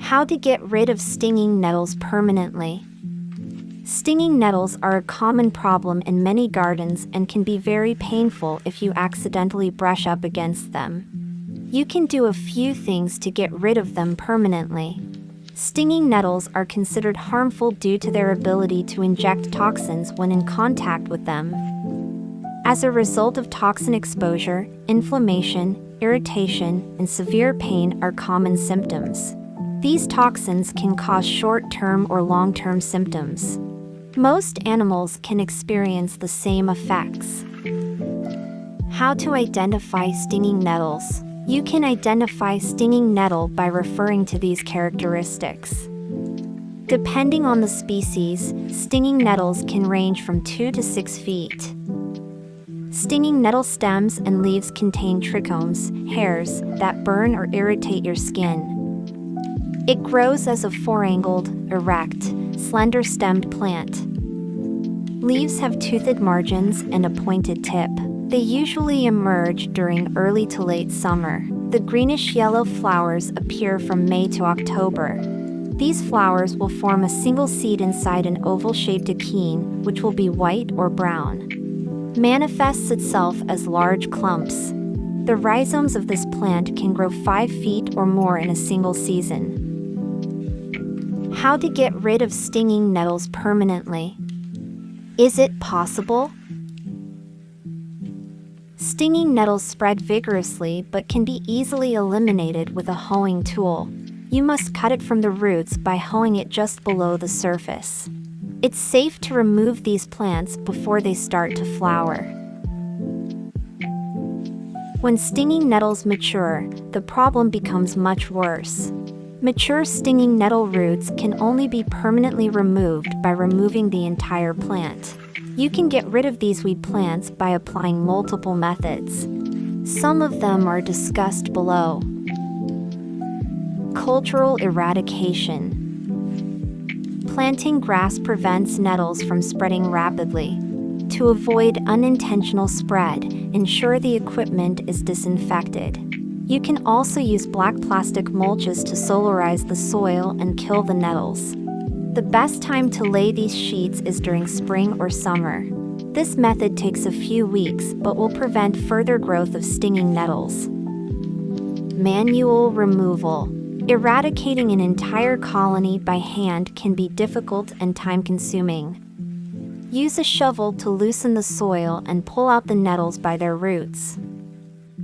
How to get rid of stinging nettles permanently. Stinging nettles are a common problem in many gardens and can be very painful if you accidentally brush up against them. You can do a few things to get rid of them permanently. Stinging nettles are considered harmful due to their ability to inject toxins when in contact with them. As a result of toxin exposure, inflammation, irritation, and severe pain are common symptoms. These toxins can cause short-term or long-term symptoms. Most animals can experience the same effects. How to identify stinging nettles. You can identify stinging nettle by referring to these characteristics. Depending on the species, stinging nettles can range from 2 to 6 feet. Stinging nettle stems and leaves contain trichomes, hairs, that burn or irritate your skin. It grows as a four-angled, erect, slender-stemmed plant. Leaves have toothed margins and a pointed tip. They usually emerge during early to late summer. The greenish-yellow flowers appear from May to October. These flowers will form a single seed inside an oval-shaped achene, which will be white or brown. Manifests itself as large clumps. The rhizomes of this plant can grow 5 feet or more in a single season. How to get rid of stinging nettles permanently. Is it possible? Stinging nettles spread vigorously but can be easily eliminated with a hoeing tool. You must cut it from the roots by hoeing it just below the surface. It's safe to remove these plants before they start to flower. When stinging nettles mature, the problem becomes much worse. Mature stinging nettle roots can only be permanently removed by removing the entire plant. You can get rid of these weed plants by applying multiple methods. Some of them are discussed below. Cultural eradication. Planting grass prevents nettles from spreading rapidly. To avoid unintentional spread, ensure the equipment is disinfected. You can also use black plastic mulches to solarize the soil and kill the nettles. The best time to lay these sheets is during spring or summer. This method takes a few weeks but will prevent further growth of stinging nettles. Manual removal. Eradicating an entire colony by hand can be difficult and time-consuming. Use a shovel to loosen the soil and pull out the nettles by their roots.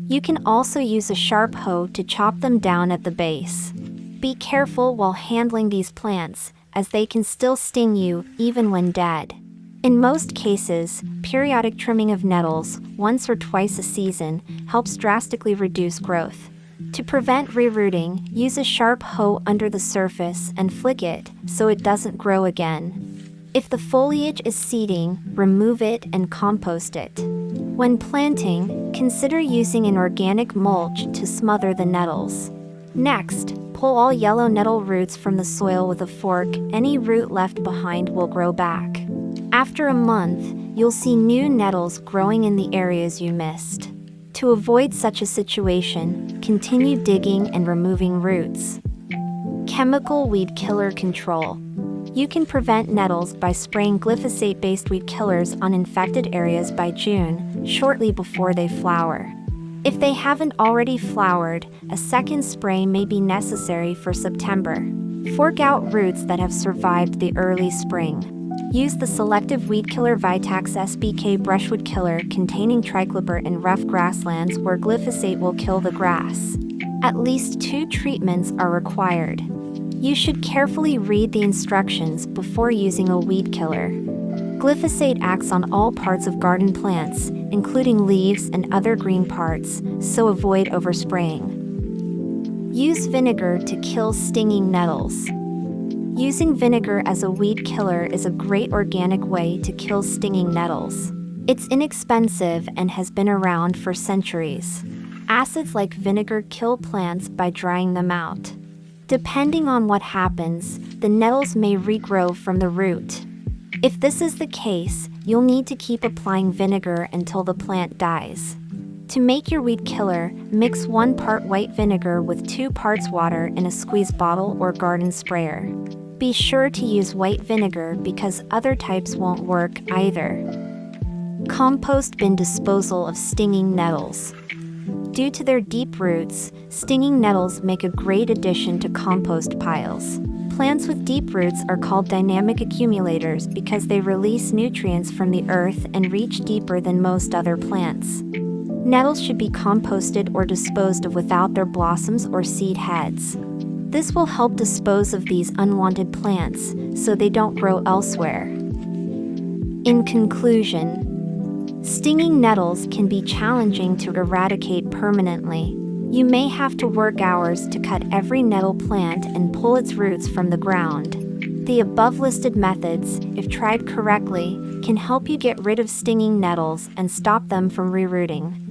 You can also use a sharp hoe to chop them down at the base. Be careful while handling these plants, as they can still sting you even when dead. In most cases, periodic trimming of nettles, once or twice a season, helps drastically reduce growth. To prevent rerooting, use a sharp hoe under the surface and flick it so it doesn't grow again. If the foliage is seeding, remove it and compost it. When planting, consider using an organic mulch to smother the nettles. Next, pull all yellow nettle roots from the soil with a fork. Any root left behind will grow back. After a month, you'll see new nettles growing in the areas you missed. To avoid such a situation, continue digging and removing roots. Chemical weed killer control. You can prevent nettles by spraying glyphosate-based weed killers on infected areas by June, shortly before they flower. If they haven't already flowered, a second spray may be necessary for September. Fork out roots that have survived the early spring. Use the selective weed killer Vitax SBK brushwood killer containing triclober in rough grasslands where glyphosate will kill the grass. At least 2 treatments are required. You should carefully read the instructions before using a weed killer. Glyphosate acts on all parts of garden plants, including leaves and other green parts, so avoid overspraying. Use vinegar to kill stinging nettles. Using vinegar as a weed killer is a great organic way to kill stinging nettles. It's inexpensive and has been around for centuries. Acids like vinegar kill plants by drying them out. Depending on what happens, the nettles may regrow from the root. If this is the case, you'll need to keep applying vinegar until the plant dies. To make your weed killer, mix 1 part white vinegar with 2 parts water in a squeeze bottle or garden sprayer. Be sure to use white vinegar because other types won't work either. Compost bin disposal of stinging nettles. Due to their deep roots, stinging nettles make a great addition to compost piles. Plants with deep roots are called dynamic accumulators because they release nutrients from the earth and reach deeper than most other plants. Nettles should be composted or disposed of without their blossoms or seed heads. This will help dispose of these unwanted plants so they don't grow elsewhere. In conclusion, stinging nettles can be challenging to eradicate permanently. You may have to work hours to cut every nettle plant and pull its roots from the ground. The above-listed methods, if tried correctly, can help you get rid of stinging nettles and stop them from rerooting.